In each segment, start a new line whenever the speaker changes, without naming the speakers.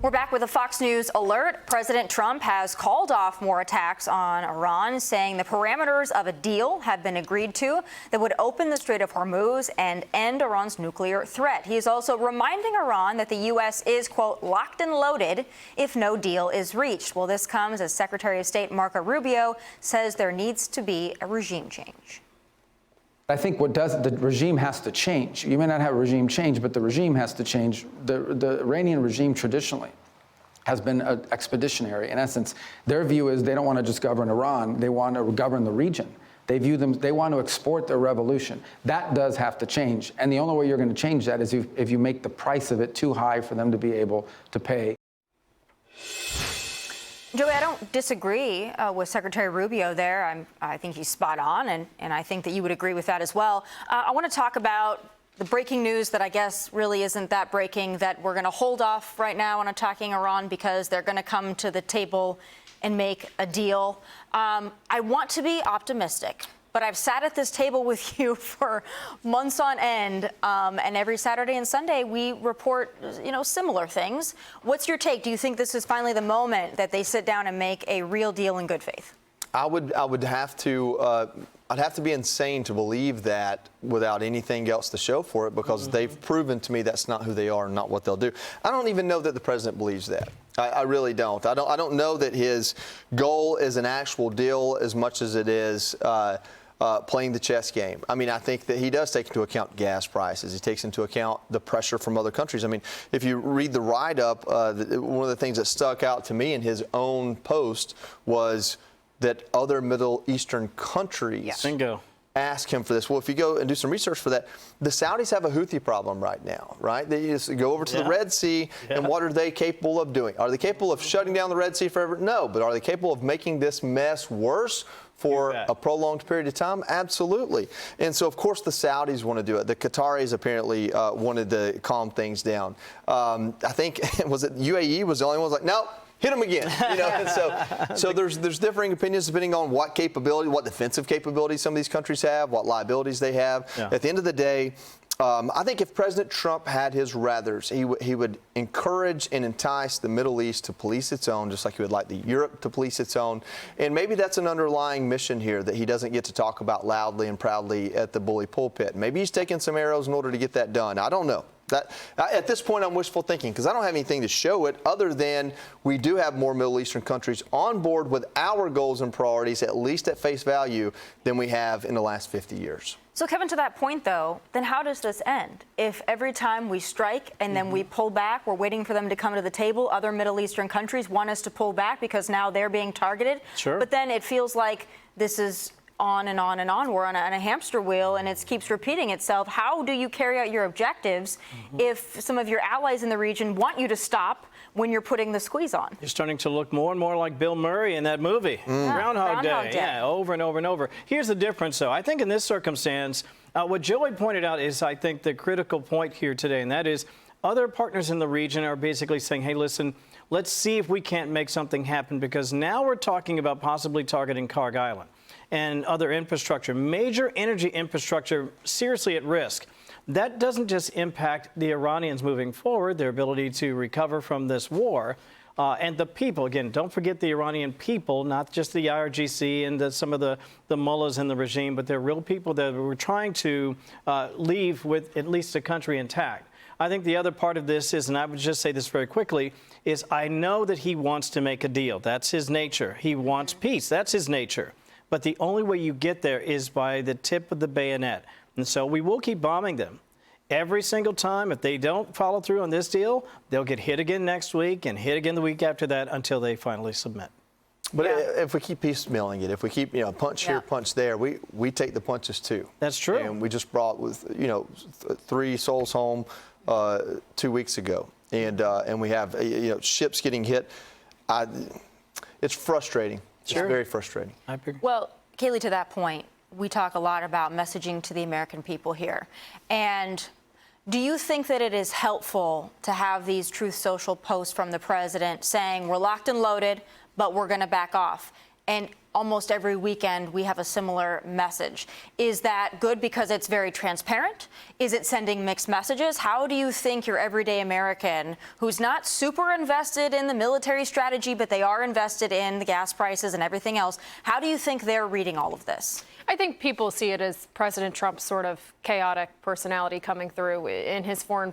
We're back with a Fox News alert. President Trump has called off more attacks on Iran, saying the parameters of a deal have been agreed to that would open the Strait of Hormuz and end Iran's nuclear threat. He is also reminding Iran that the U.S. is, quote, locked and loaded if no deal is reached. Well, this comes as Secretary of State Marco Rubio says there needs to be a regime change.
I think the regime has to change. You may not have a regime change, but the regime has to change. The Iranian regime traditionally has been expeditionary. In essence, their view is they don't want to just govern Iran, they want to govern the region. They want to export their revolution. That does have to change. And the only way you're going to change that is if you make the price of it too high for them to be able to pay.
Joey, I don't disagree with Secretary Rubio there. I think he's spot on, and I think that you would agree with that as well. I want to talk about the breaking news that I guess really isn't that breaking, that we're going to hold off right now on attacking Iran because they're going to come to the table and make a deal. I want to be optimistic, but I've sat at this table with you for months on end, and every Saturday and Sunday we report, similar things. What's your take? Do you think this is finally the moment that they sit down and make a real deal in good faith?
I would have to. I'd have to be insane to believe that without anything else to show for it, because they've proven to me that's not who they are and not what they'll do. I don't even know that the president believes that. I really don't. I don't know that his goal is an actual deal as much as it is playing the chess game. I mean, I think that he does take into account gas prices. He takes into account the pressure from other countries. I mean, if you read the write-up, one of the things that stuck out to me in his own post was that other Middle Eastern countries ask him for this. Well, if you go and do some research for that, the Saudis have a Houthi problem right now, right? They just go over to the Red Sea, and what are they capable of doing? Are they capable of shutting down the Red Sea forever? No, but are they capable of making this mess worse for a prolonged period of time? Absolutely. And so, of course, the Saudis want to do it. The Qataris apparently wanted to calm things down. I think, was it UAE was the only one who was like, no. Hit them again, so there's differing opinions depending on what capability, what defensive capabilities some of these countries have, what liabilities they have. At the end of the day, I think if President Trump had his rathers, he would encourage and entice the Middle East to police its own, just like he would like the Europe to police its own. And maybe that's an underlying mission here that he doesn't get to talk about loudly and proudly at the bully pulpit. Maybe he's taking some arrows in order to get that done. I don't know. At this point, I'm wishful thinking because I don't have anything to show it other than we do have more Middle Eastern countries on board with our goals and priorities, at least at face value, than we have in the last 50 years.
So, Kevin, to that point, though, then how does this end? If every time we strike and then we pull back, we're waiting for them to come to the table, other Middle Eastern countries want us to pull back because now they're being targeted. Sure. But then it feels like this is on and on and on. We're on a hamster wheel, and it keeps repeating itself. How do you carry out your objectives if some of your allies in the region want you to stop when you're putting the squeeze on?
You're starting to look more and more like Bill Murray in that movie, Groundhog Day. Yeah, over and over and over. Here's the difference, though. I think in this circumstance, what Joey pointed out is, I think, the critical point here today, and that is other partners in the region are basically saying, hey, listen, let's see if we can't make something happen, because now we're talking about possibly targeting Karg Island and other infrastructure, major energy infrastructure seriously at risk. That doesn't just impact the Iranians moving forward, their ability to recover from this war, and the people. Again, don't forget the Iranian people, not just the IRGC and some of the mullahs in the regime, but they're real people that were trying to leave with at least the country intact. I think the other part of this is, and I would just say this very quickly, is I know that he wants to make a deal. That's his nature. He wants peace. That's his nature. But the only way you get there is by the tip of the bayonet. And so we will keep bombing them. Every single time, if they don't follow through on this deal, they'll get hit again next week and hit again the week after that until they finally submit.
But if we keep piecemealing it, if we keep, punch here, punch there, we take the punches too.
That's true.
And we just brought, 3 souls home 2 weeks ago. And we have, ships getting hit. It's frustrating. It's very frustrating.
Well, Kaylee, to that point, we talk a lot about messaging to the American people here. And do you think that it is helpful to have these Truth Social posts from the president saying we're locked and loaded, but we're going to back off? and almost every weekend we have a similar message. Is that good because it's very transparent? Is it sending mixed messages? How do you think your everyday American, who's not super invested in the military strategy, but they are invested in the gas prices and everything else, how do you think they're reading all of this?
I think people see it as President Trump's sort of chaotic personality coming through in his foreign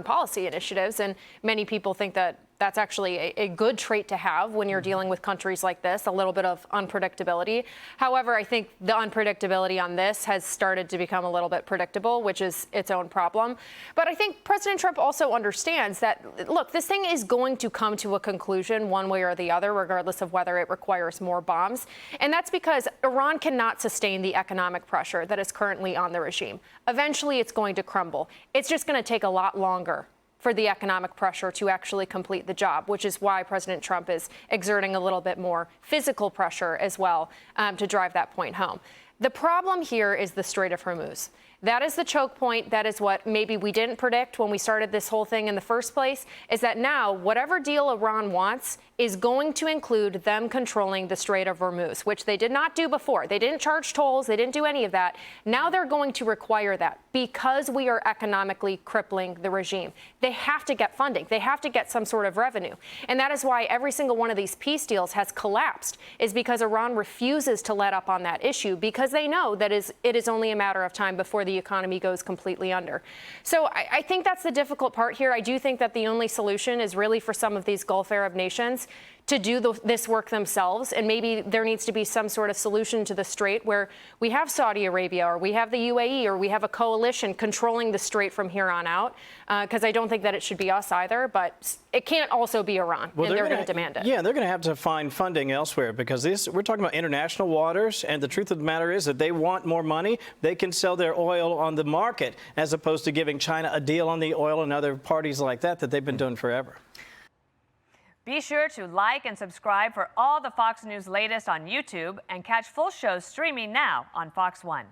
policy initiatives, and many people think that that's actually a good trait to have when you're dealing with countries like this, a little bit of unpredictability. However, I think the unpredictability on this has started to become a little bit predictable, which is its own problem. But I think President Trump also understands that, look, this thing is going to come to a conclusion one way or the other, regardless of whether it requires more bombs. And that's because Iran cannot sustain the economic pressure that is currently on the regime. Eventually, it's going to crumble. It's just going to take a lot longer for the economic pressure to actually complete the job, which is why President Trump is exerting a little bit more physical pressure as well to drive that point home. The problem here is the Strait of Hormuz. That is the choke point. That is what maybe we didn't predict when we started this whole thing in the first place, is that now whatever deal Iran wants is going to include them controlling the Strait of Hormuz, which they did not do before. They didn't charge tolls. They didn't do any of that. Now they're going to require that because we are economically crippling the regime. They have to get funding. They have to get some sort of revenue. And that is why every single one of these peace deals has collapsed, is because Iran refuses to let up on that issue because they know that it is only a matter of time before the economy goes completely under. So I think that's the difficult part here. I do think that the only solution is really for some of these Gulf Arab nations to do this work themselves, and maybe there needs to be some sort of solution to the Strait where we have Saudi Arabia or we have the UAE or we have a coalition controlling the Strait from here on out, because I don't think that it should be us either, but it can't also be Iran, and they're going to demand it.
Yeah, they're going to have to find funding elsewhere because we're talking about international waters, and the truth of the matter is that they want more money. They can sell their oil on the market as opposed to giving China a deal on the oil and other parties like that they've been doing forever.
Be sure to like and subscribe for all the Fox News latest on YouTube and catch full shows streaming now on Fox One.